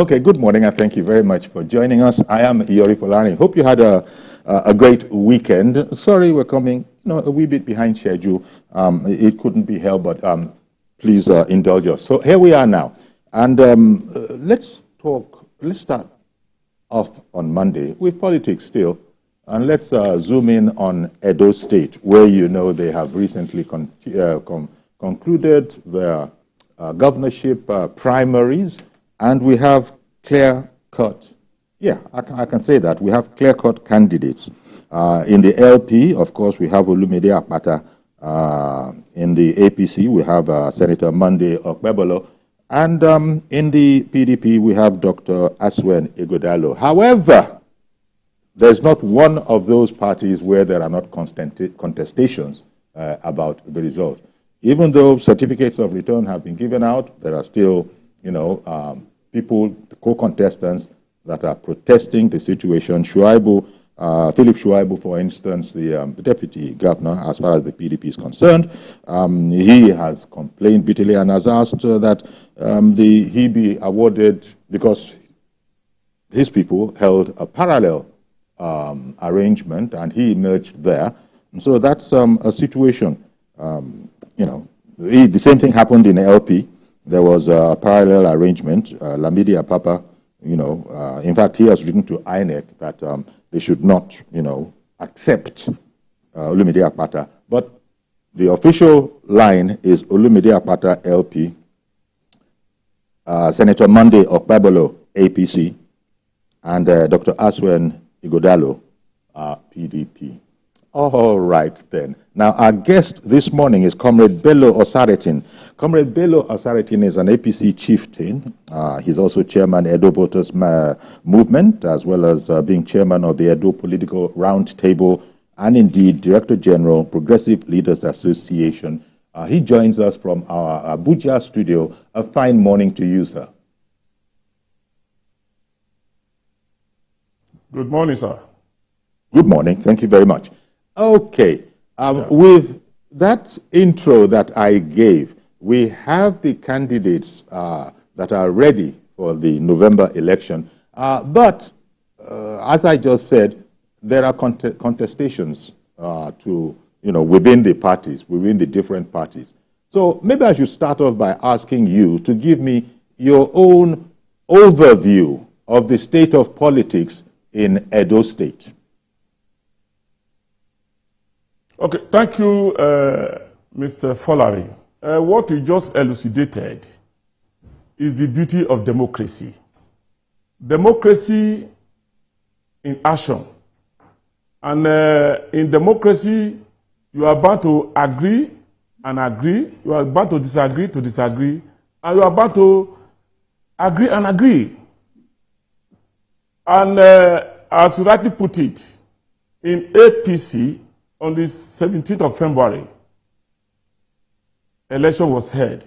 Okay, good morning, and thank you very much for joining us. I am Iyori Folani. Hope you had a great weekend. Sorry, we're coming a wee bit behind schedule. It couldn't be helped, but please indulge us. So here we are now, and let's start off on Monday with politics still, and let's zoom in on Edo State, where they have recently concluded their governorship primaries. And we have clear-cut, I can say that. We have clear-cut candidates. In the LP, of course, we have Olumide Akpata. In the APC, we have Senator Monday Okpebolo. And in the PDP, we have Dr. Aswen Ighodalo. However, there's not one of those parties where there are not contestations about the result. Even though certificates of return have been given out, there are still, people, the co-contestants that are protesting the situation. Philip Shuaibu, for instance, the deputy governor, as far as the PDP is concerned, he has complained bitterly and has asked that he be awarded, because his people held a parallel arrangement and he emerged there. And so that's a situation. The same thing happened in LP. There was a parallel arrangement. Lamidi Apapa, in fact, he has written to INEC that they should not, accept Olumide Akpata. But the official line is Olumide Akpata LP, Senator Monday Okpebolo APC, and Dr. Aswen Ighodalo PDP. All right, then. Now, our guest this morning is Comrade Bello Osaretin. Comrade Bello Osaretin is an APC chieftain. He's also chairman Edo Voters Movement, as well as being chairman of the Edo Political Roundtable, and indeed Director General, Progressive Leaders Association. He joins us from our Abuja studio. A fine morning to you, sir. Good morning, sir. Good morning. Thank you very much. Okay. With that intro that I gave, we have the candidates that are ready for the November election. But as I just said, there are contestations within the parties, within the different parties. So maybe I should start off by asking you to give me your own overview of the state of politics in Edo State. Okay, thank you, Mr. Folari. What you just elucidated is the beauty of democracy. Democracy in action. And in democracy, you are bound to agree and agree. You are bound to disagree, and you are bound to agree and agree. And as you rightly put it, in APC, on the 17th of February, election was held.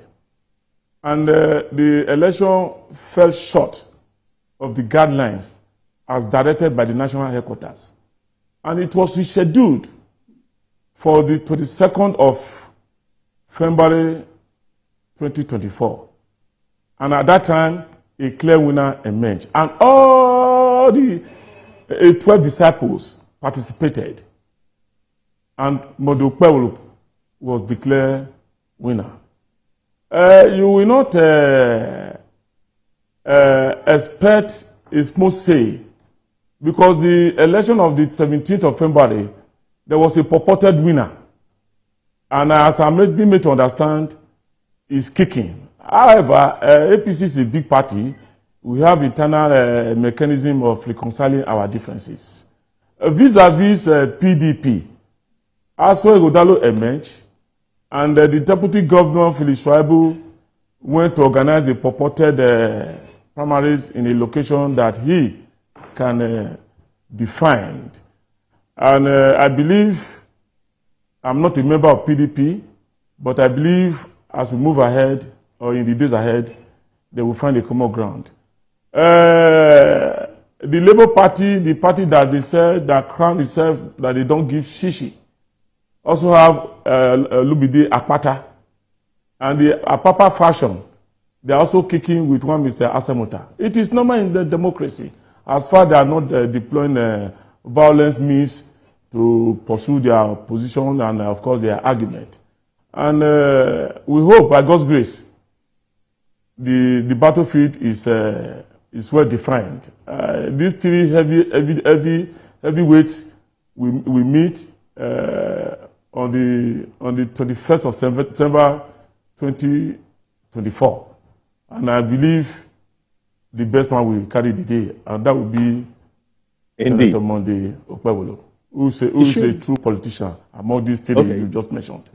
And the election fell short of the guidelines as directed by the national headquarters. And it was rescheduled for the 22nd of February 2024. And at that time, a clear winner emerged. And all the 12 disciples participated. And Okpebolo was declared winner. You will not expect a smooth say, because the election of the 17th of February, there was a purported winner. And as I been made to understand, is kicking. However, APC is a big party. We have internal mechanism of reconciling our differences. Vis-a-vis PDP, Aswen Ighodalo emerged, and the deputy governor, Philip Shuaibu, went to organize a purported primaries in a location that he can define. And I believe, I'm not a member of PDP, but I believe as we move ahead, or in the days ahead, they will find a common ground. The Labour Party, the party that they said that crown itself, that they don't give shishi, also have Olumide Akpata. And the Apapa fashion, They are also kicking with one Mr. Asemota. It is normal in the democracy, as far as they are not deploying violence means to pursue their position and, of course, their argument. And we hope, by God's grace, the battlefield is well defined. These three heavyweights we meet on the 21st of September 2024, and I believe the best man will carry the day, and that will be Indeed Senator Monday Okpebholo, who is a true politician among these three you just mentioned.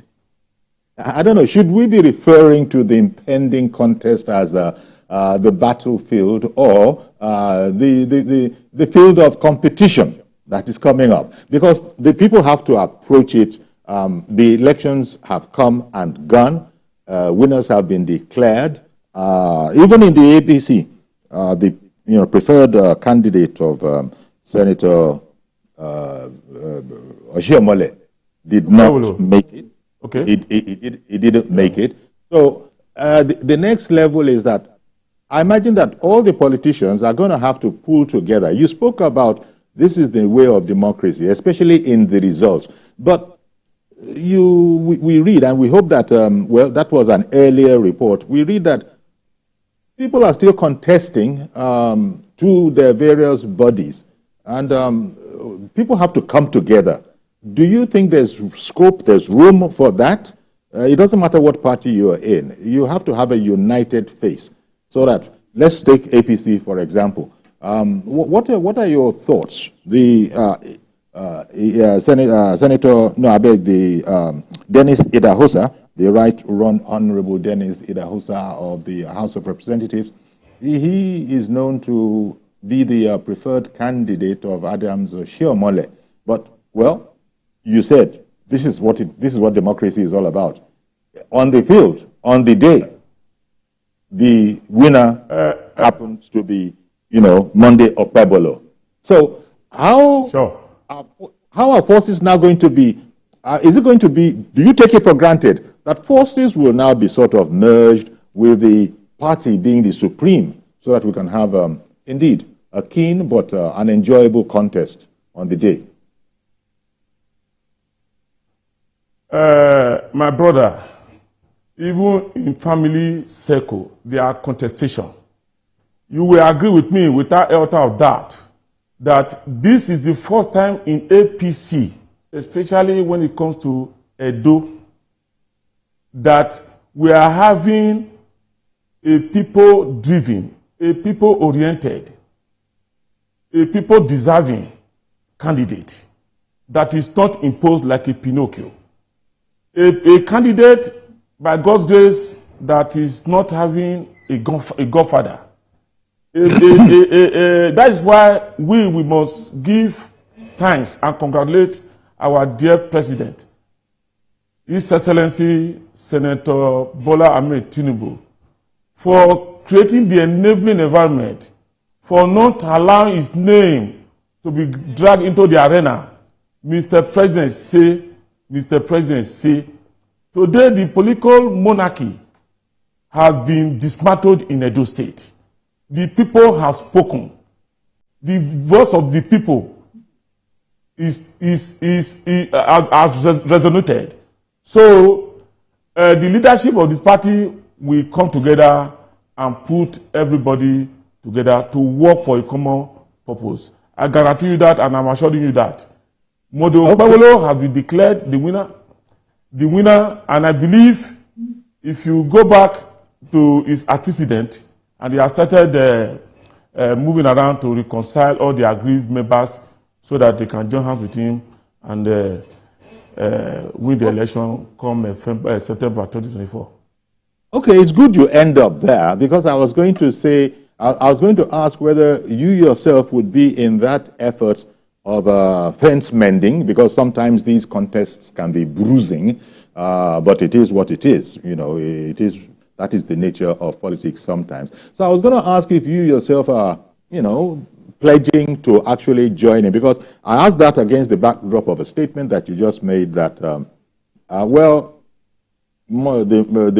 I don't know, should we be referring to the impending contest as the battlefield or the field of competition that is coming up? Because the people have to approach it. The elections have come and gone. Winners have been declared. Even in the APC, the preferred candidate of Senator Oshiomhole did not make it. Okay. He didn't make it. So the next level is that I imagine that all the politicians are going to have to pull together. You spoke about this is the way of democracy, especially in the results. But we read, and we hope that, well, that was an earlier report. We read that people are still contesting to their various bodies. And people have to come together. Do you think there's scope, there's room for that? It doesn't matter what party you are in. You have to have a united face. So that, let's take APC, for example. What are your thoughts? The Dennis Idahosa, the Right Honorable Dennis Idahosa of the House of Representatives, he is known to be the preferred candidate of Adams Oshiomhole. But, well, you said this is what democracy is all about. On the field, on the day, the winner happens to be, Monday Okpebholo. So how are forces now going to be? Is it going to be? Do you take it for granted that forces will now be sort of merged with the party being the supreme, so that we can have indeed a keen but an enjoyable contest on the day? My brother, even in family circle, there are contestation. You will agree with me without iota of doubt that this is the first time in APC, especially when it comes to Edo, that we are having a people-driven, a people-oriented, a people-deserving candidate that is not imposed like a Pinocchio. A candidate, by God's grace, that is not having a godfather. That is why we must give thanks and congratulate our dear President, His Excellency Senator Bola Ahmed Tinubu, for creating the enabling environment, for not allowing his name to be dragged into the arena. Mr. President say, today the political monarchy has been dismantled in Edo State. The people have spoken. The voice of the people has resonated. So the leadership of this party will come together and put everybody together to work for a common purpose. I guarantee you that, and I'm assuring you that. Monday Okpebholo has been declared the winner, and I believe if you go back to his antecedent, and he has started moving around to reconcile all the aggrieved members so that they can join hands with him and win the election come September 2024. Okay, it's good you end up there, because I was going to say, I was going to ask whether you yourself would be in that effort of fence mending, because sometimes these contests can be bruising, but it is what it is. That is the nature of politics sometimes. So I was going to ask if you yourself are, pledging to actually join in, because I asked that against the backdrop of a statement that you just made that, the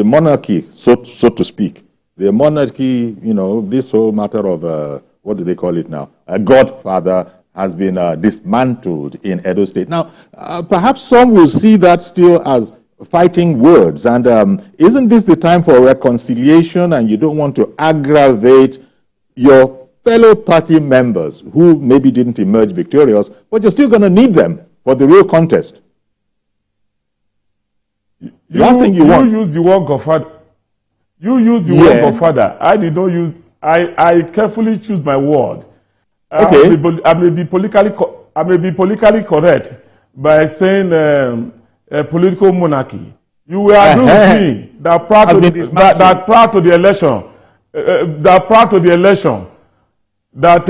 monarchy, so to speak, the monarchy, this whole matter of, what do they call it now? A godfather has been dismantled in Edo State. Now, perhaps some will see that still as fighting words. And isn't this the time for reconciliation, and you don't want to aggravate your fellow party members who maybe didn't emerge victorious, but you're still going to need them for the real contest? Last thing you want. You use the word godfather. You use the word godfather. I did not use. I carefully choose my word. Okay. I may be politically correct by saying a political monarchy. You will agree with me that prior to the election, that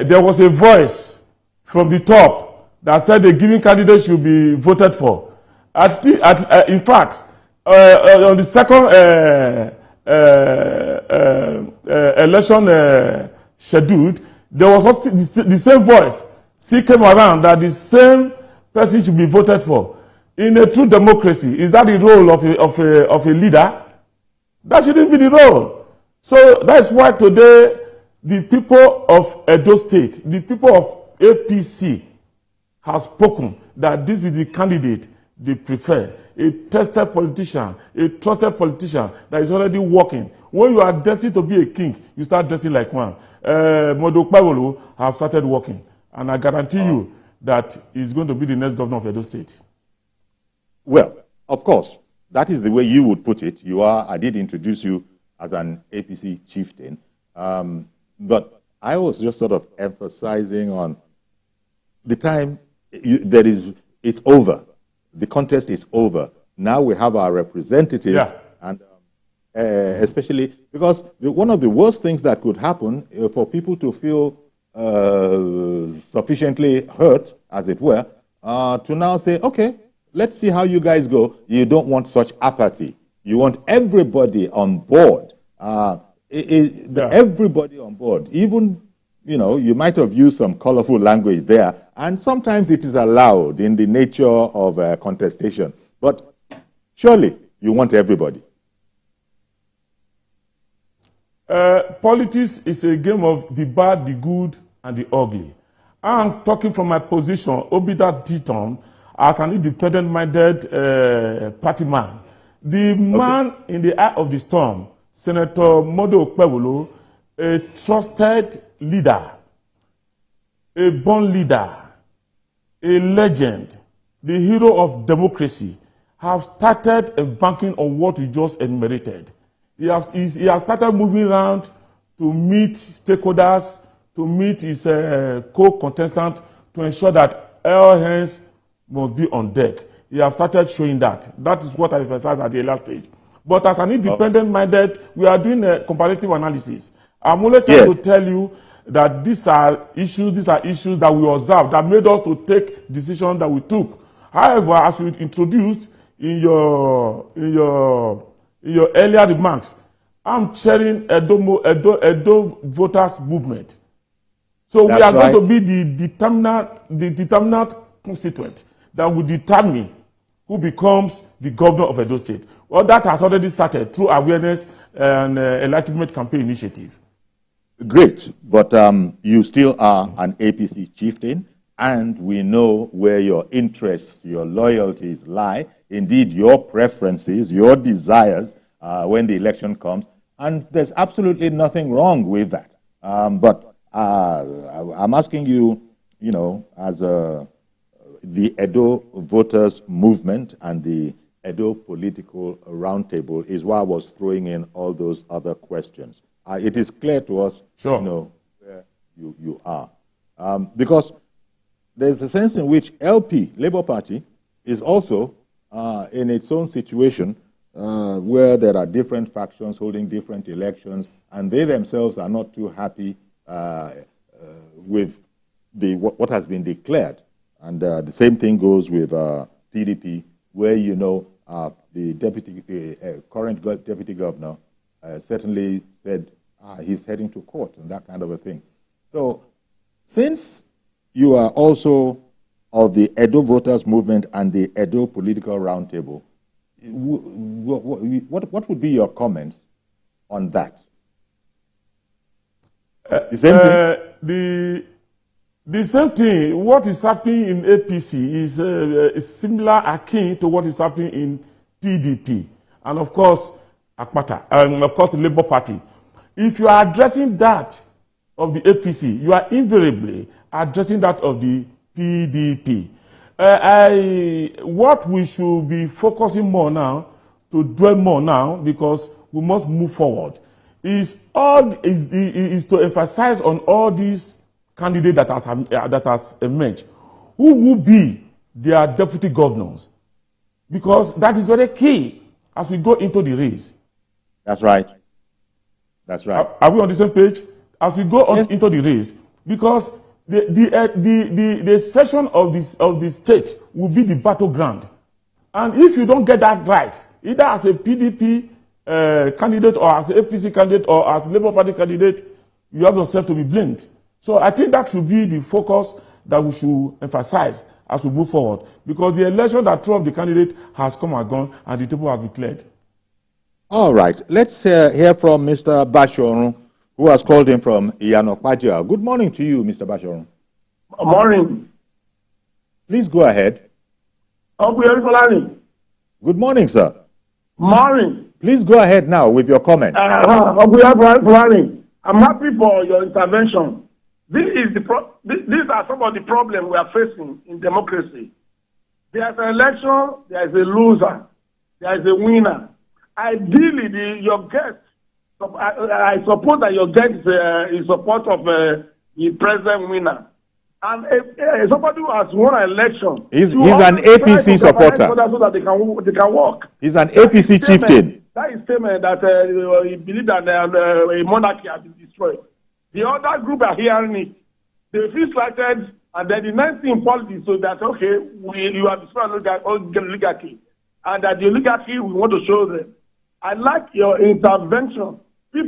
there was a voice from the top that said the given candidate should be voted for. In fact, on the second election scheduled, there was also the same voice still came around that the same person should be voted for. In a true democracy, is that the role of a leader? That shouldn't be the role. So that's why today the people of Edo State, the people of APC, have spoken that this is the candidate they prefer. A tested politician, a trusted politician that is already working. When you are destined to be a king, you start dressing like one. Modo Pawolo have started working. And I guarantee you that he's going to be the next governor of Edo State. Well, of course, that is the way you would put it. I did introduce you as an APC chieftain. But I was just sort of emphasizing on the time it's over. The contest is over. Now we have our representatives, and especially because one of the worst things that could happen for people to feel sufficiently hurt, as it were, to now say, okay, let's see how you guys go. You don't want such apathy. You want everybody on board. Everybody on board. Even, you might have used some colorful language there, and sometimes it is allowed in the nature of contestation. But surely you want everybody. Politics is a game of the bad, the good, and the ugly. I'm talking from my position, Obida Titon, as an independent-minded party man. The man in the eye of the storm, Senator Modo Pewolo, a trusted leader, a born leader, a legend, the hero of democracy, have started embarking on what he just enumerated. He has started moving around to meet stakeholders, to meet his co-contestant, to ensure that all hands must be on deck. He has started showing that. That is what I emphasized at the last stage. But as an independent-minded, we are doing a comparative analysis. I'm only trying to tell you that these are issues that we observed that made us to take decisions that we took. However, as you introduced in your earlier remarks, I'm chairing Edo voters movement. So we are going to be the determinant constituent that will determine who becomes the governor of Edo State. Well, that has already started through awareness and enlightenment campaign initiative. Great, but you still are an APC chieftain, and we know where your interests, your loyalties lie. Indeed, your preferences, your desires when the election comes, and there's absolutely nothing wrong with that. But I'm asking you, as the Edo voters movement and the Edo political roundtable is why I was throwing in all those other questions. It is clear to us, where you are. Because there's a sense in which LP, Labour Party, is also in its own situation where there are different factions holding different elections, and they themselves are not too happy with what has been declared. And the same thing goes with PDP, where the current deputy governor certainly said he's heading to court and that kind of a thing. So since you are also of the Edo voters movement and the Edo political roundtable, what would be your comments on that? The same thing? The same thing. What is happening in APC is similar, akin to what is happening in PDP. And of course, Akpata, and of course, the Labour Party. If you are addressing that of the APC, you are invariably addressing that of the PDP. What we should be focusing more now, to dwell more now, because we must move forward, is to emphasize on all these candidates that has emerged, who will be their deputy governors, because that is very key as we go into the race. That's right. That's right. Are we on the same page? As we go on into the race, because the session of the state will be the battleground, and if you don't get that right, either as a PDP candidate or as an APC candidate or as a Labour Party candidate, you have yourself to be blamed. So I think that should be the focus that we should emphasize as we move forward, because the election that threw up the candidate has come and gone, and the table has been cleared. All right. Let's hear from Mr. Bashorun, who has called in from Iyanokpaja. Good morning to you, Mr. Bashorun. Morning. Please go ahead. Good morning, sir. Morning. Please go ahead now with your comments. I'm happy for your intervention. These are some of the problems we are facing in democracy. There's an election, there is a loser, there is a winner. Ideally, your guest, I suppose that your guest is in support of the present winner. And somebody who has won an election, he's an APC supporter. So that they can work. He's an APC chieftain. That is statement that he believes that a monarchy has been destroyed. The other group are hearing it. They feel slighted, and then the next thing in politics, so that, okay, you have destroyed oligarchy, and that the oligarchy, we want to show them. I like your intervention. We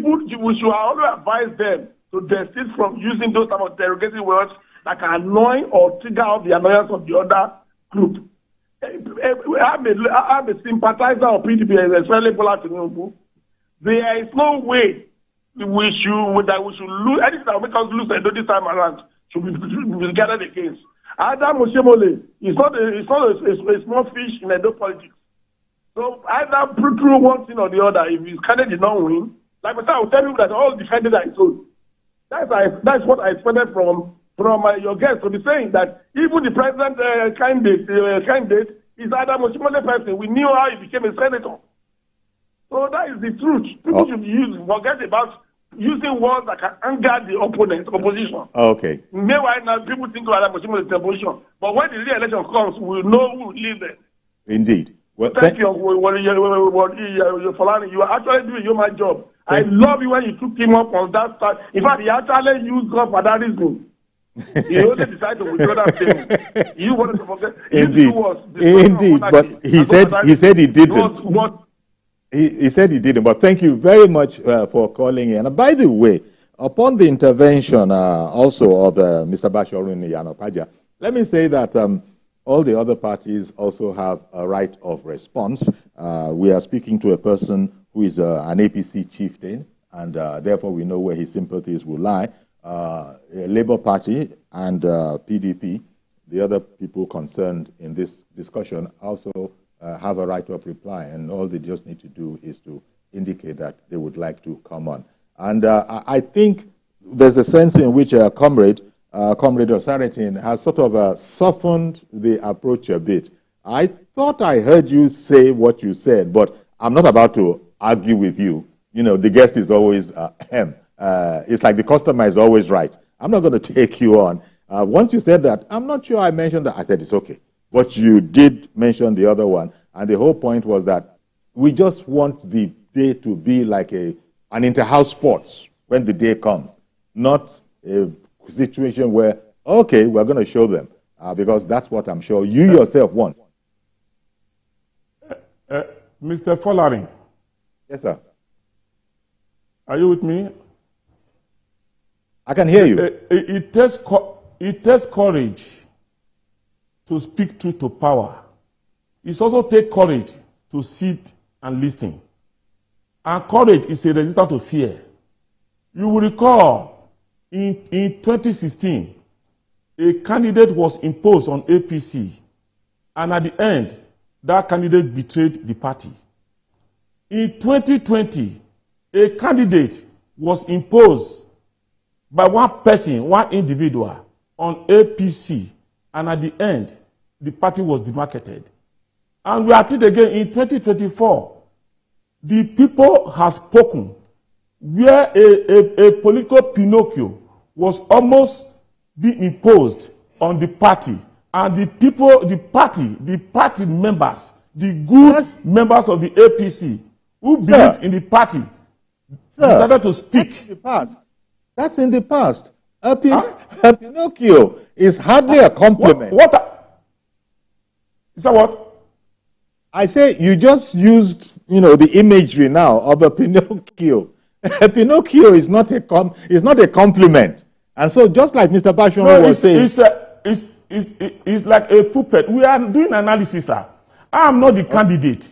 should always advise them to desist from using those type of derogatory words that can annoy or trigger off the annoyance of the other group. I'm a sympathizer of PDP, especially Bola Tinubu. There is no way we should lose anything that will make us lose this time around. Should be gathered against. Adam Oshemole is not a small fish in Edo politics. So either through one thing or the other, if his candidate did not win, like I said, I will tell you that all the candidates are sold. That's what I expected from your guest to be saying, that even the president candidate is Adam Oshemole person. We knew how he became a senator. So that is the truth. People should forget about using words that can anger the opposition. Okay. Meanwhile, now people think Adam Oshemole is the opposition. But when the real election comes, we will know who will lead them. Indeed. Well, thank you, Falani. You are actually doing my job. I love you when you took him up on that start. In fact, he actually used God for that reason. He only decided to withdraw that statement. You wanted to forget. Indeed, but he said he didn't. He said he didn't. But thank you very much for calling in. And by the way, upon the intervention also of Mr. Bashorun Iyanokpaja, let me say that all the other parties also have a right of response. We are speaking to a person who is an APC chieftain, and therefore we know where his sympathies will lie. Labour Party and PDP, the other people concerned in this discussion, also have a right of reply, and all they just need to do is to indicate that they would like to come on. And I think there's a sense in which Comrade Osaritin has sort of softened the approach a bit. I thought I heard you say what you said, but I'm not about to argue with you. You know, the guest is always it's like the customer is always right. I'm not going to take you on. Once you said that, I'm not sure I mentioned that. I said it's okay. But you did mention the other one. And the whole point was that we just want the day to be like an inter-house sports when the day comes, not a situation where, okay, we're going to show them, because that's what I'm sure you yourself want. Mr. Folarin. Yes, sir. Are you with me? I can hear you. It takes courage to speak truth to power. It also takes courage to sit and listen. And courage is a resistance to fear. You will recall in 2016, a candidate was imposed on APC, and at the end, that candidate betrayed the party. In 2020, a candidate was imposed by one person, one individual, on APC, and at the end, the party was demarketed. And we are at it again in 2024. The people have spoken, where a political Pinocchio was almost being imposed on the party, and the people, the party members, the good members of the APC who believes in the party decided to speak. That's in the past. That's in the past. A Pinocchio is hardly a compliment. Is that what? I say you just used, the imagery now of a Pinocchio. A Pinocchio is not a compliment. And so, just like Mr. Bashir was saying, it's like a puppet. We are doing analysis, sir. I am not the candidate.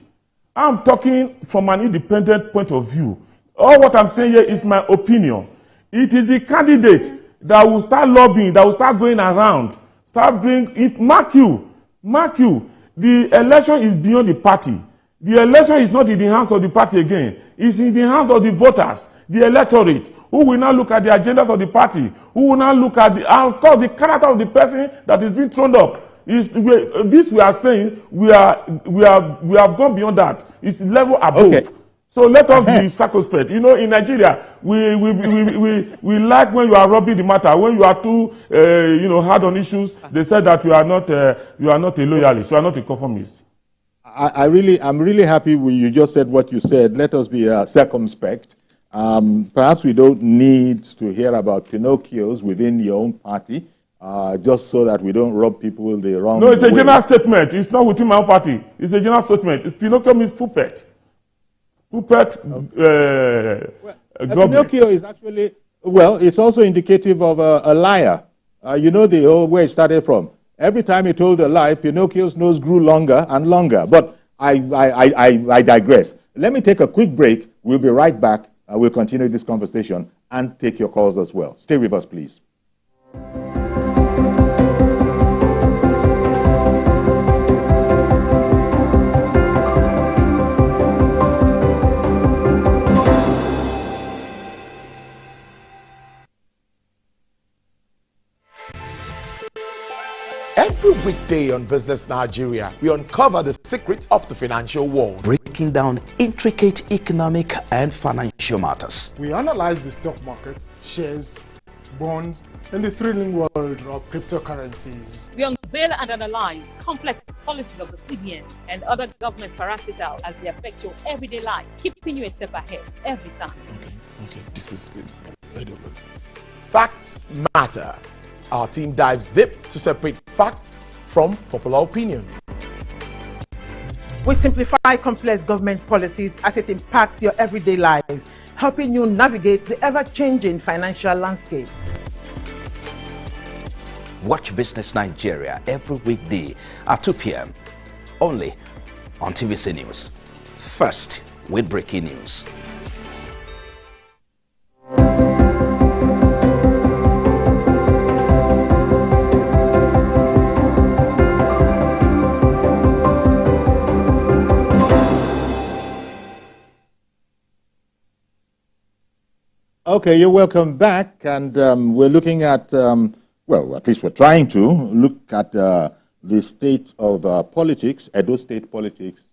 I'm talking from an independent point of view. All what I'm saying here is my opinion. It is the candidate that will start lobbying, that will start going around, mark you, the election is beyond the party. The election is not in the hands of the party again. It's in the hands of the voters, the electorate, who will now look at the agendas of the party, who will now look at of course, the character of the person that is being thrown up. We are saying we have gone beyond that. It's level above. Okay. So let us be circumspect. In Nigeria, we like when you are rubbing the matter. When you are too, hard on issues, they said that you are not a loyalist, you are not a conformist. I'm really happy you just said what you said. Let us be circumspect. Perhaps we don't need to hear about Pinocchios within your own party, just so that we don't rub people the wrong way. No, it's a general statement. It's not within my own party. It's a general statement. Pinocchio means puppet. Pinocchio is actually, it's also indicative of a liar. Where it started from. Every time he told a lie, Pinocchio's nose grew longer and longer. But I digress. Let me take a quick break. We'll be right back. We'll continue this conversation and take your calls as well. Stay with us, please. Every weekday on Business Nigeria, we uncover the secrets of the financial world, breaking down intricate economic and financial matters. We analyze the stock market, shares, bonds, and the thrilling world of cryptocurrencies. We unveil and analyze complex policies of the CBN and other government parastatals as they affect your everyday life, keeping you a step ahead every time. Okay. This is incredible. Facts matter. Our team dives deep to separate fact from popular opinion. We simplify complex government policies as it impacts your everyday life, helping you navigate the ever-changing financial landscape. Watch Business Nigeria every weekday at 2 p.m. only on TVC News. First with breaking news. Okay, you're welcome back, and we're looking at, at least we're trying to look at the state of politics, Edo state politics,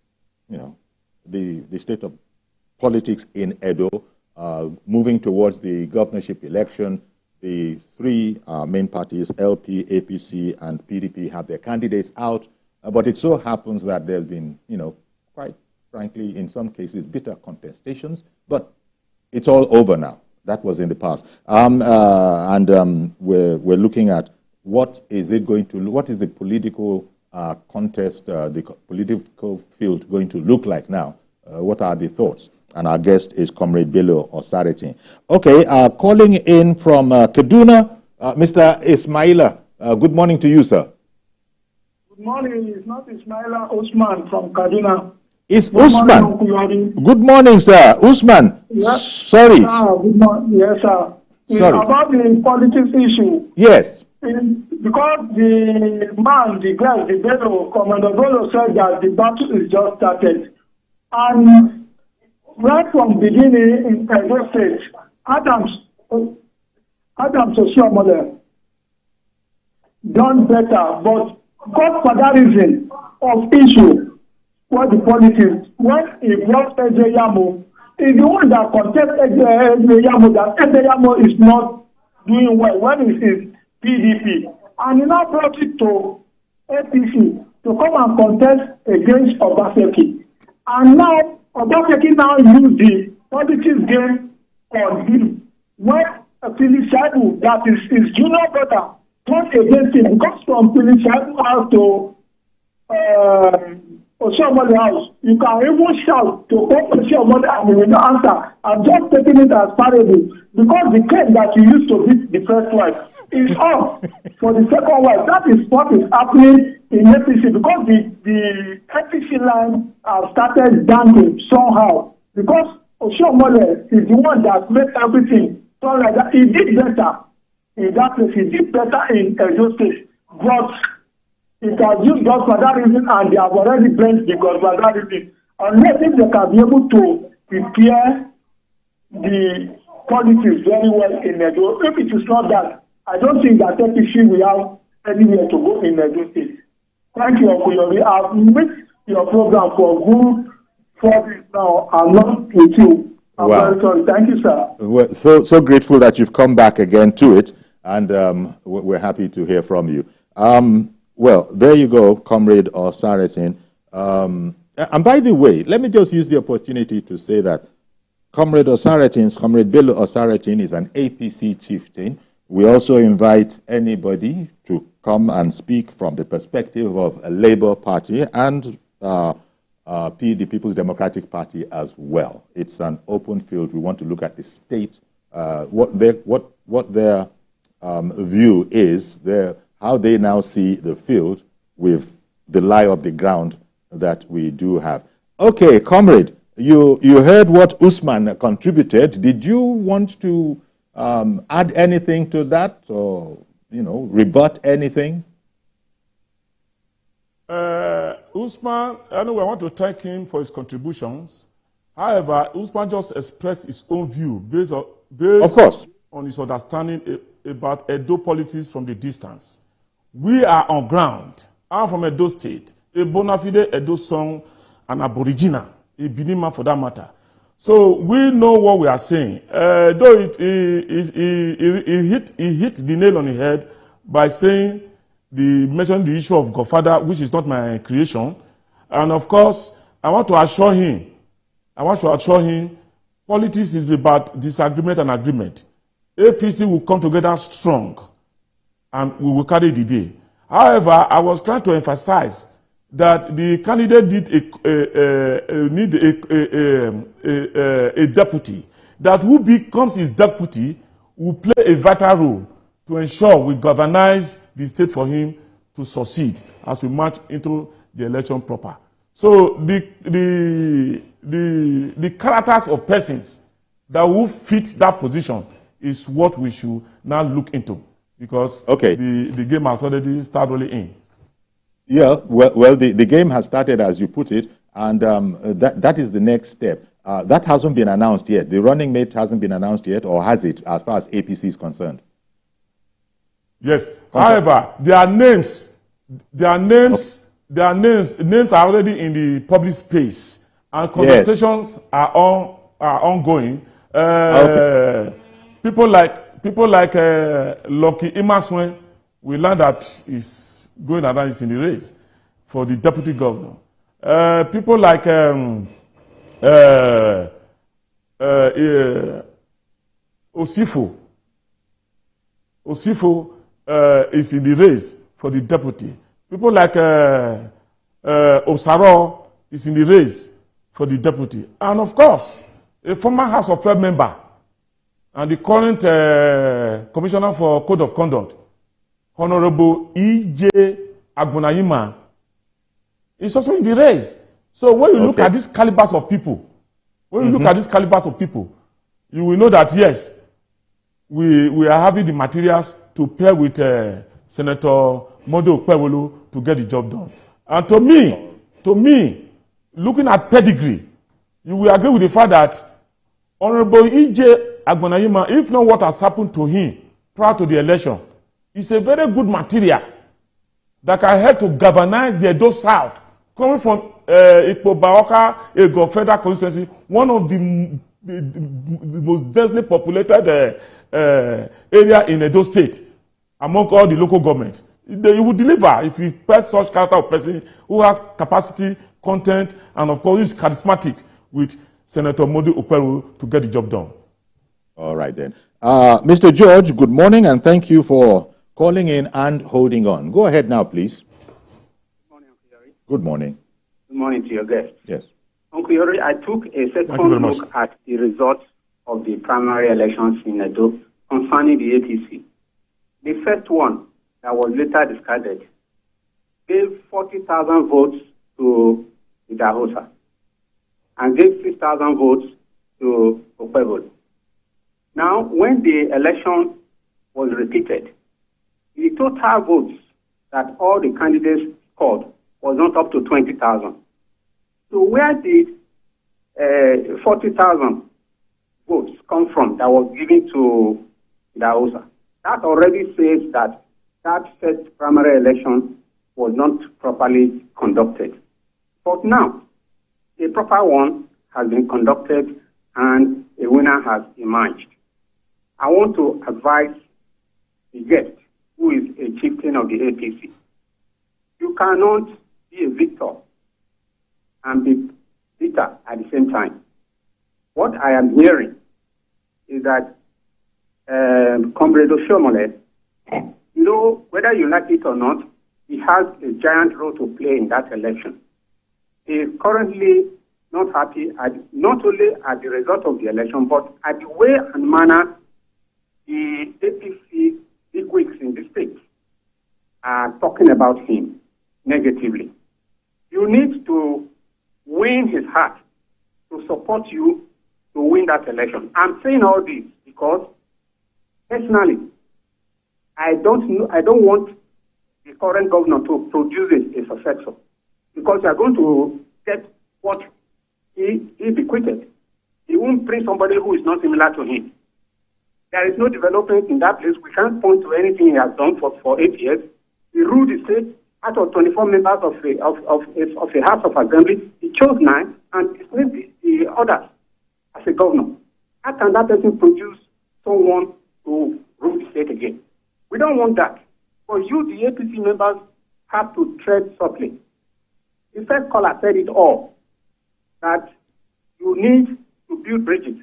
the state of politics in Edo, moving towards the governorship election. The three main parties, LP, APC, and PDP, have their candidates out, but it so happens that there's been, quite frankly, in some cases, bitter contestations, but it's all over now. That was in the past. We're looking at what is the political contest, the political field going to look like now? What are the thoughts? And our guest is Comrade Bello Osariti. Okay, calling in from Kaduna, Mr. Ismaila. Good morning to you, sir. Good morning. It's not Ismaila Osman from Kaduna. It's Usman. Good morning, sir. Usman. Yes. Sorry. Good morning. Yes, sir. It's Sorry. about the politics issue. Yes. Because the guy, the Bello, Commander Bello said that the battle is just started. And right from beginning in Edo State, Adams Oshiomhole done better, but godfatherism of issue what the politics, when he brought Eze Yamo, is the one that contested Eze Yamo, that Eze Yamo is not doing well when it is PDP. And he now brought it to APC to come and contest against Obaseki. And now, Obaseki now use the politics game on him. When Philip Shaibu, that is his junior brother, turned against him, because from Philip Shaibu house to Oshiomhole house, you can even shout to Oshiomhole and he will not answer. I'm just taking it as parable because the claim that you used to beat the first wife is off for the second wife. That is what is happening in APC because the APC line have started dancing somehow because Oshiomhole is the one that made everything turn like that. He did better in that place. He did better in Edo State, but it has used godfatherism and they have already blended the godfatherism. Unless if they can be able to prepare the politics very well in Edo. If it is not that, I don't think that APC will have anywhere to go in Edo State. Thank you, Uncle Yomi. I've missed your program for good 4 weeks now. I'm not with you. I'm very sorry. Thank you, sir. We're so grateful that you've come back again to it, and we're happy to hear from you. Well, there you go, Comrade Osaratin. And by the way, let me just use the opportunity to say that Comrade Bello Osaratin is an APC chieftain. We also invite anybody to come and speak from the perspective of a Labour Party and the People's Democratic Party as well. It's an open field. We want to look at the state, what their view is, how they now see the field with the lie of the ground that we do have. Okay, comrade, you heard what Usman contributed. Did you want to add anything to that or, rebut anything? Usman, anyway, I want to thank him for his contributions. However, Usman just expressed his own view based on his understanding about Edo politics from the distance. We are on ground. I'm from Edo State, a bona fide Edo son, an Aboriginal, a Binima for that matter. So we know what we are saying. Though he hit the nail on the head by saying, mentioned the issue of Godfather, which is not my creation. And of course, I want to assure him, politics is about disagreement and agreement. APC will come together strong and we will carry the day. However, I was trying to emphasize that the candidate need a deputy. That who becomes his deputy will play a vital role to ensure we galvanize the state for him to succeed as we march into the election proper. So the characters of persons that will fit that position is what we should now look into, because the game has already started rolling in. Yeah, well, the game has started, as you put it, and that is the next step. That hasn't been announced yet. The running mate hasn't been announced yet, or has it, as far as APC is concerned? Yes. However, names are already in the public space, and consultations are ongoing. People like Lucky Imaswen, we learned that is going around, is in the race for the deputy governor. People like Osifo is in the race for the deputy. People like Osaro is in the race for the deputy. And of course, a former House of Rep member and the current Commissioner for Code of Conduct, Honorable E.J. Agbonayima, is also in the race. So when you look at these calibers of people, you will know that, yes, we are having the materials to pair with Senator Mondo Okpebholo to get the job done. And to me, looking at pedigree, you will agree with the fact that Honorable E.J. Agbonayima, if not what has happened to him prior to the election, is a very good material that can help to galvanize the Edo South, coming from Ikpo-Baoka, Ego Federal Constituency, one of the most densely populated area in Edo State, among all the local governments. You will deliver if you press such character of person who has capacity, content, and of course is charismatic with Senator Mondo Okpebholo to get the job done. All right then. Mr. George, good morning and thank you for calling in and holding on. Go ahead now, please. Good morning, Uncle Yori. Good morning. Good morning to your guest. Yes. Uncle Yori, I took a second look at the results of the primary elections in Edo concerning the APC. The first one that was later discarded gave 40,000 votes to Idahosa and gave 6,000 votes to Okpebholo. Now, when the election was repeated, the total votes that all the candidates scored was not up to 20,000. So where did 40,000 votes come from that was given to Idahosa? That already says that that first primary election was not properly conducted. But now, a proper one has been conducted and a winner has emerged. I want to advise the guest, who is a chieftain of the APC. You cannot be a victor and be bitter at the same time. What I am hearing is that Comrade Oshiomhole, whether you like it or not, he has a giant role to play in that election. He is currently not happy not only at the result of the election, but at the way and manner the APC bigwigs in the state are talking about him negatively. You need to win his heart to support you to win that election. I'm saying all this because personally, I don't want the current governor to produce a successor, because you are going to get what he bequeathed. He won't bring somebody who is not similar to him. There is no development in that place. We can't point to anything he has done for 8 years. He ruled the state. Out of 24 members of a House of Assembly, he chose 9 and dismissed the others as a governor. How can that person produce someone to rule the state again? We don't want that. For you, the APC members have to tread softly. The first caller said it all, that you need to build bridges.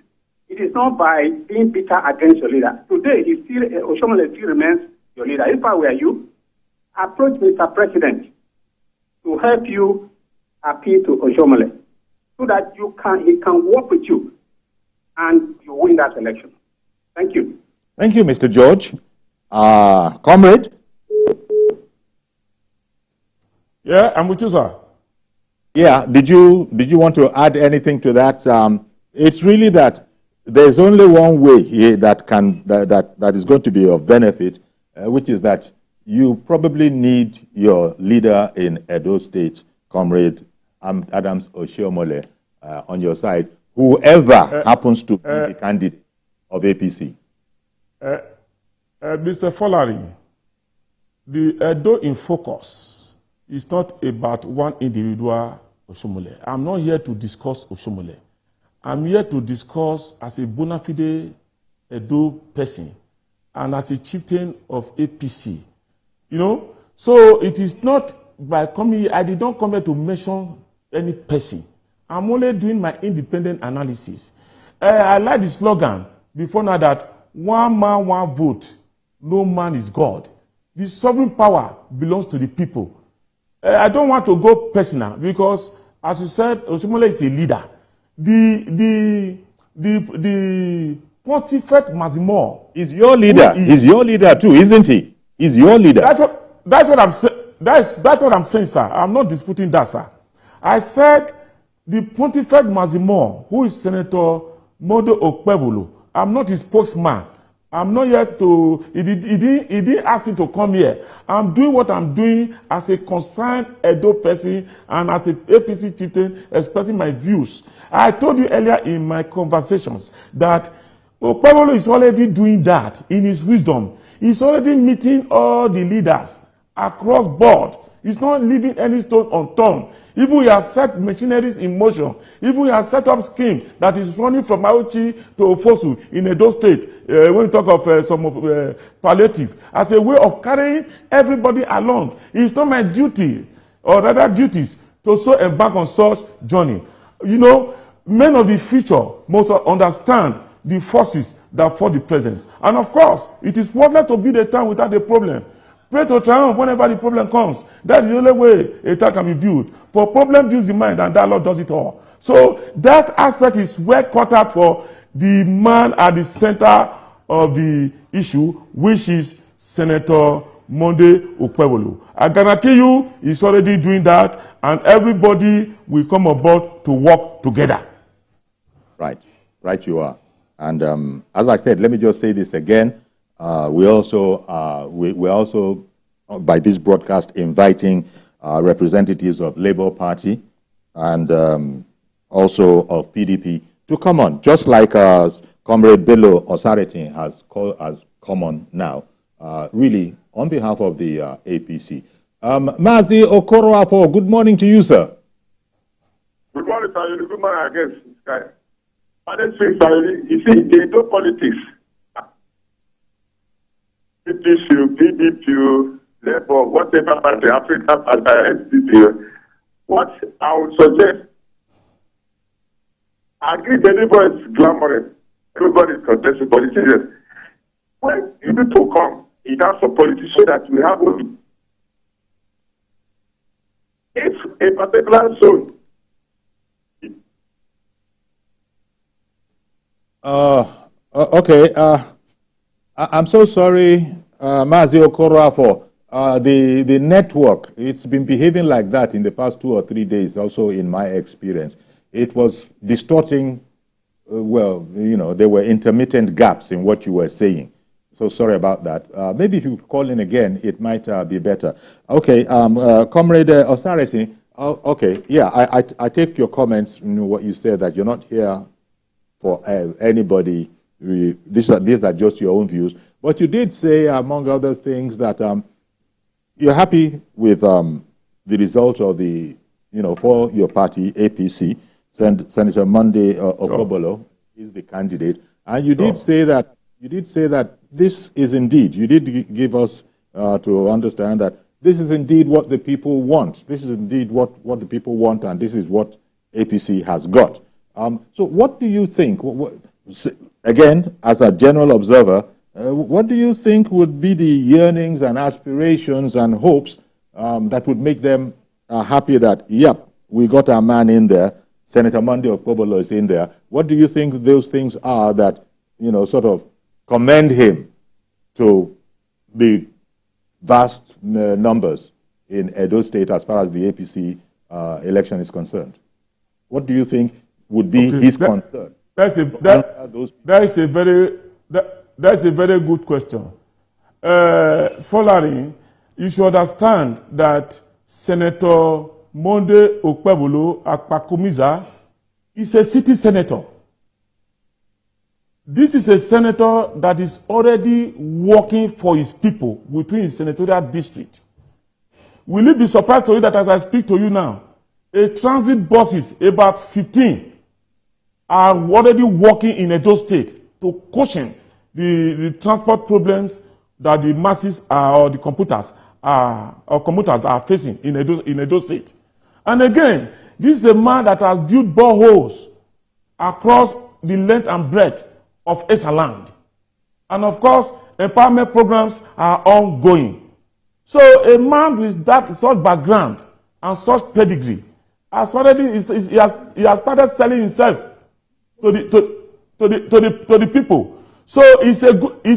It is not by being bitter against your leader. Today, Oshiomhole still remains your leader. If I were you, approach Mr. President to help you appeal to Oshiomhole so that he can work with you and you win that election. Thank you. Thank you, Mr. George. Comrade? Yeah, I'm with you, sir. Yeah, did you want to add anything to that? It's really that there's only one way here that is going to be of benefit, which is that you probably need your leader in Edo State, Comrade Adams Oshiomhole, on your side, whoever happens to be the candidate of APC. Mr. Folari, the Edo in focus is not about one individual Oshiomhole. I'm not here to discuss Oshiomhole. I'm here to discuss as a bona fide Edo person and as a chieftain of APC. So it is not by coming here, I did not come here to mention any person. I'm only doing my independent analysis. I like the slogan before now that one man, one vote, no man is God. The sovereign power belongs to the people. I don't want to go personal because, as you said, Oshiomhole is a leader. The Pontifex Mazimore is your leader. He's your leader too, isn't he? He's your leader. That's what I'm saying. That's what I'm saying, sir. I'm not disputing that, sir. I said the Pontifex Mazimore, who is Senator Mondo Okpebholo, I'm not his spokesman. I'm not yet to, he didn't ask me to come here. I'm doing what I'm doing as a concerned Edo person and as a APC chieftain expressing my views. I told you earlier in my conversations that Okpebholo is already doing that in his wisdom. He's already meeting all the leaders across board. He's not leaving any stone unturned. Even he has set machineries in motion. Even he has set up scheme that is running from Auchi to Ofosu in Edo State. When we talk of some palliative, as a way of carrying everybody along. It's not my duty, or rather duties, to so embark on such journey. You know, men of the future must understand the forces that fought the presence. And of course, it is worthless to build a town without a problem. Pray to triumph whenever the problem comes. That's the only way a town can be built. For problem builds the mind, and that Lord does it all. So that aspect is well cut out for the man at the center of the issue, which is Senator Monday Okpebholo. I guarantee you he's already doing that, and everybody will come aboard to work together. Right you are. And as I said, let me just say this again. We're also by this broadcast inviting representatives of Labour Party and also of PDP to come on, just like Comrade Bello Osaretin has come on now, really on behalf of the APC. Mazi Okoroafo, good morning to you, sir. Good morning, sir. Good morning, I guess. You see, they do politics. PDP, Labour, whatever party, Africa, NCP. What I would suggest, I agree that everybody is glamorous, everybody is contested, but it's serious. When people come in terms of politics so that we have only, if a particular zone, okay. I'm so sorry, Mazi Okoroafo. The network, it's been behaving like that in the past 2 or 3 days, also in my experience. It was distorting, well, you know, there were intermittent gaps in what you were saying. So sorry about that. Maybe if you call in again, it might be better. Okay, Comrade Osareti, okay, yeah, I take your comments, you know, what you said, that you're not here for anybody. These are just your own views. But you did say, among other things, that you're happy with the result of the, you know, for your party, APC. Senator Monday Okpebholo is the candidate. And you did say that this is indeed, you did give us to understand that this is indeed what the people want. This is indeed what the people want, and this is what APC has got. So what do you think? Again, as a general observer, what do you think would be the yearnings and aspirations and hopes that would make them happy that, yep, we got our man in there, Senator Monday Okpebholo is in there? What do you think those things are that, you know, sort of commend him to the vast numbers in Edo State as far as the APC election is concerned? What do you think would be his concern? That's a very good question. Following, you should understand that Senator Monday Okpebholo Akpakumiza is a city senator. This is a senator that is already working for his people within his senatorial district. Will you be surprised to you that as I speak to you now, a transit buses, about 15, are already working in Edo State to cushion the transport problems that the masses or the commuters are facing in Edo State. And again, this is a man that has built boreholes across the length and breadth of Esa land. And of course, empowerment programs are ongoing. So a man with such background and such pedigree has already he has started selling himself to the people. So it's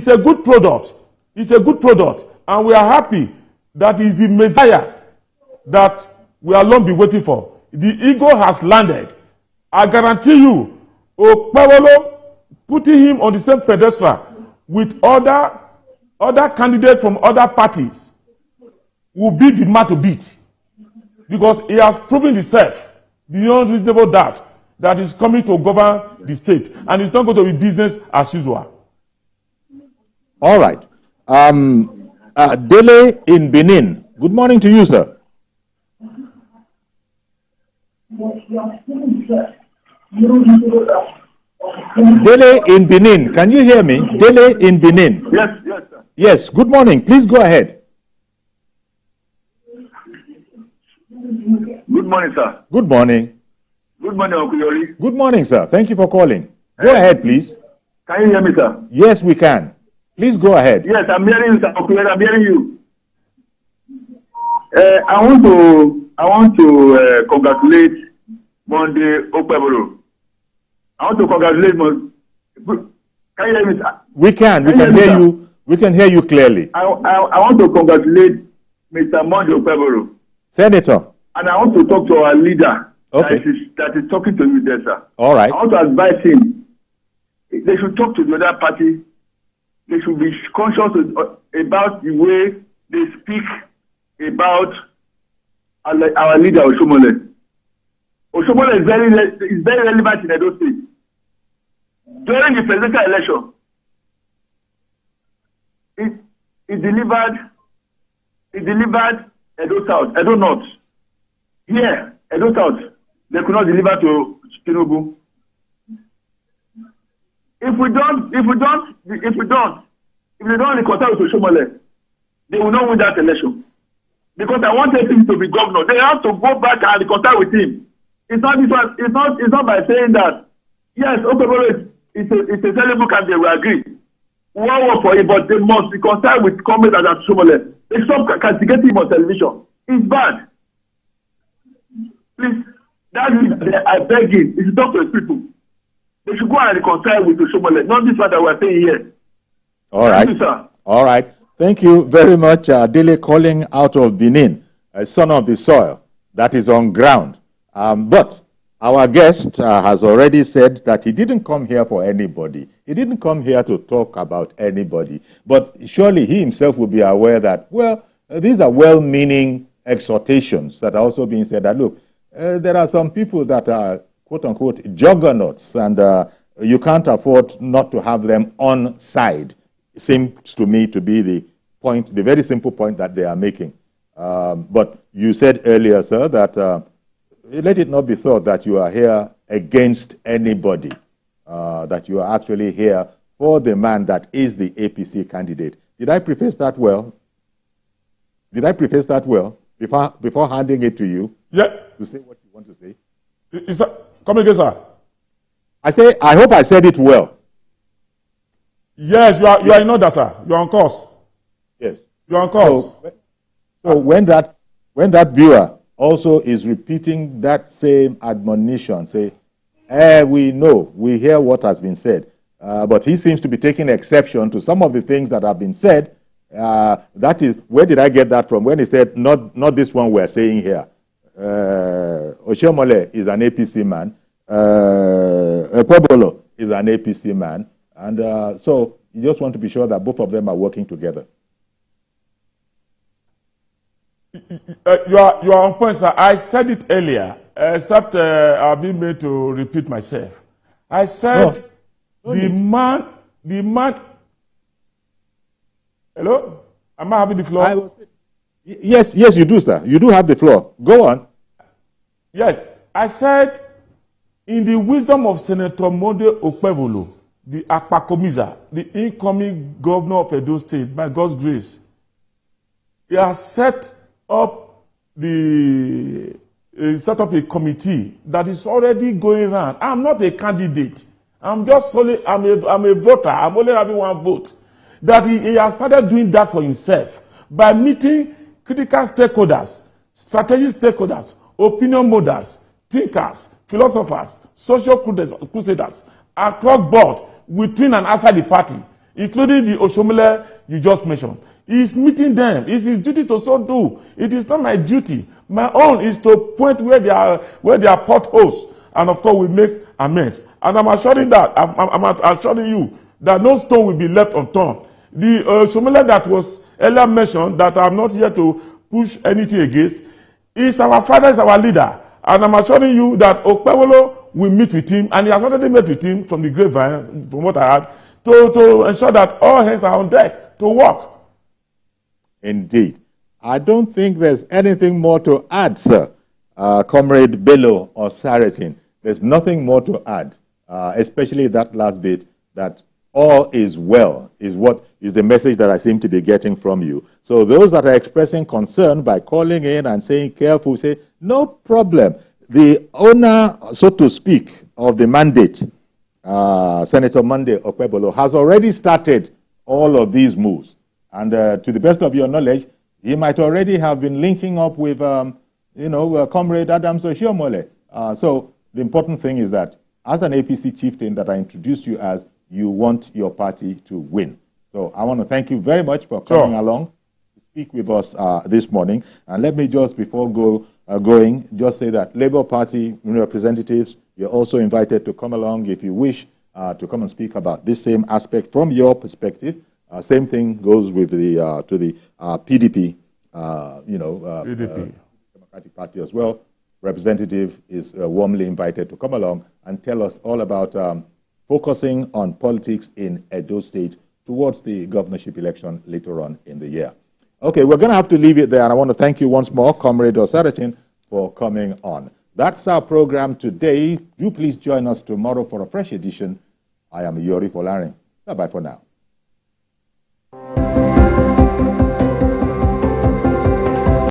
a good product. It's a good product, and we are happy that is the Messiah that we are long been waiting for. the eagle has landed. I guarantee you, Okpebolo putting him on the same pedestal with other candidates from other parties will be the man to beat, because he has proven himself beyond reasonable doubt that he's coming to govern the state, and it's not going to be business as usual. All right. Dele in Benin. Good morning to you, sir. Dele in Benin. Can you hear me? Dele in Benin. Yes, yes, sir. Yes, good morning. Please go ahead. Good morning, sir. Good morning. Good morning, Uncle Yori. Good morning, sir. Thank you for calling. Go ahead, please. Can you hear me, sir? Yes, we can. Please go ahead. Yes, I'm hearing you, sir. Uncle Yori, I'm hearing you. I want to congratulate Monday Okpebolo. I want to congratulate Monday. Can you hear me, sir? We can. We can hear you. We can hear you clearly. I want to congratulate Mr. Monday Okpebolo. Senator. And I want to talk to our leader. Okay. That is talking to you there, sir. All right. I want to advise him. They should talk to the other party. They should be conscious about the way they speak about our leader, Oshomole. Oshomole is very relevant in Edo State. During the presidential election, he delivered Edo South, Edo North. Here, Edo South, they could not deliver to Tinubu. If they don't reconcile with Oshomole, they will not win that election. Because I want him to be governor. They have to go back and reconcile with him. It's not by saying that, yes, Okpebolo is a sellable candidate, we agree. We all work for him, but they must reconcile with comrades as Oshomole. They stop castigating him on television. It's bad. Please, I beg him, if you talk to his people, they should go and reconcile with Oshomole, not this one that we're saying here. All right. Thank you, sir. All right. Thank you very much, Dele, calling out of Benin, a son of the soil that is on ground. But our guest has already said that he didn't come here for anybody. He didn't come here to talk about anybody. But surely he himself will be aware that, well, these are well-meaning exhortations that are also being said that, look, there are some people that are, quote-unquote, juggernauts, and you can't afford not to have them on side. It seems to me to be the point, the very simple point that they are making. But you said earlier, sir, that let it not be thought that you are here against anybody, that you are actually here for the man that is the APC candidate. Did I preface that well? Did I preface that well before handing it to you? Yeah. To say what you want to say? Come again, sir. I hope I said it well. Yes, you are in order, sir. You are on course. Yes. You are on course. So when that viewer also is repeating that same admonition, say, we know, we hear what has been said, but he seems to be taking exception to some of the things that have been said. That is, where did I get that from? When he said, not this one we're saying here. Oshomole is an APC man. Okpebolo is an APC man. And so you just want to be sure that both of them are working together. You are on point, sir. I said it earlier, except I'll be made to repeat myself. I said the man. Hello? Am I having the floor? Yes, you do, sir. You do have the floor. Go on. Yes, I said in the wisdom of Senator Monday Okpebolo, the Akpakomiza, the incoming governor of Edo State, by God's grace, he has set up a committee that is already going around. I'm not a candidate. I'm a voter. I'm only having one vote. That he has started doing that for himself by meeting critical stakeholders, strategic stakeholders, opinion molders, thinkers, philosophers, social crusaders across board, within and outside the party, including the Oshomole you just mentioned. He is meeting them. It is his duty to so do. It is not my duty. My own is to point where there are potholes, and of course we make amends. And I'm assuring that I'm assuring you that no stone will be left unturned. The Somele that was earlier mentioned, that I'm not here to push anything against, is our father, is our leader. And I'm assuring you that Okpebolo will meet with him, and he has already met with him from the grapevine, from what I heard, to ensure that all hands are on deck to work. Indeed. I don't think there's anything more to add, sir. Comrade Bello or Saratin, there's nothing more to add, especially that last bit, that all is well is what is the message that I seem to be getting from you. So those that are expressing concern by calling in and saying careful, say, no problem. The owner, so to speak, of the mandate, Senator Monday Okpebolo, has already started all of these moves. And to the best of your knowledge, he might already have been linking up with, Comrade Adams Oshiomhole. So the important thing is that as an APC chieftain that I introduced you as, you want your party to win. So I want to thank you very much for coming along to speak with us this morning. And let me just, before going, just say that Labour Party representatives, you're also invited to come along if you wish to come and speak about this same aspect from your perspective. Same thing goes with the to the PDP, PDP. Democratic Party as well. Representative is warmly invited to come along and tell us all about focusing on politics in Edo State towards the governorship election later on in the year. Okay, we're going to have to leave it there, and I want to thank you once more, Comrade Osaratin, for coming on. That's our program today. Do please join us tomorrow for a fresh edition. I am Yori Folarin. Bye-bye for now.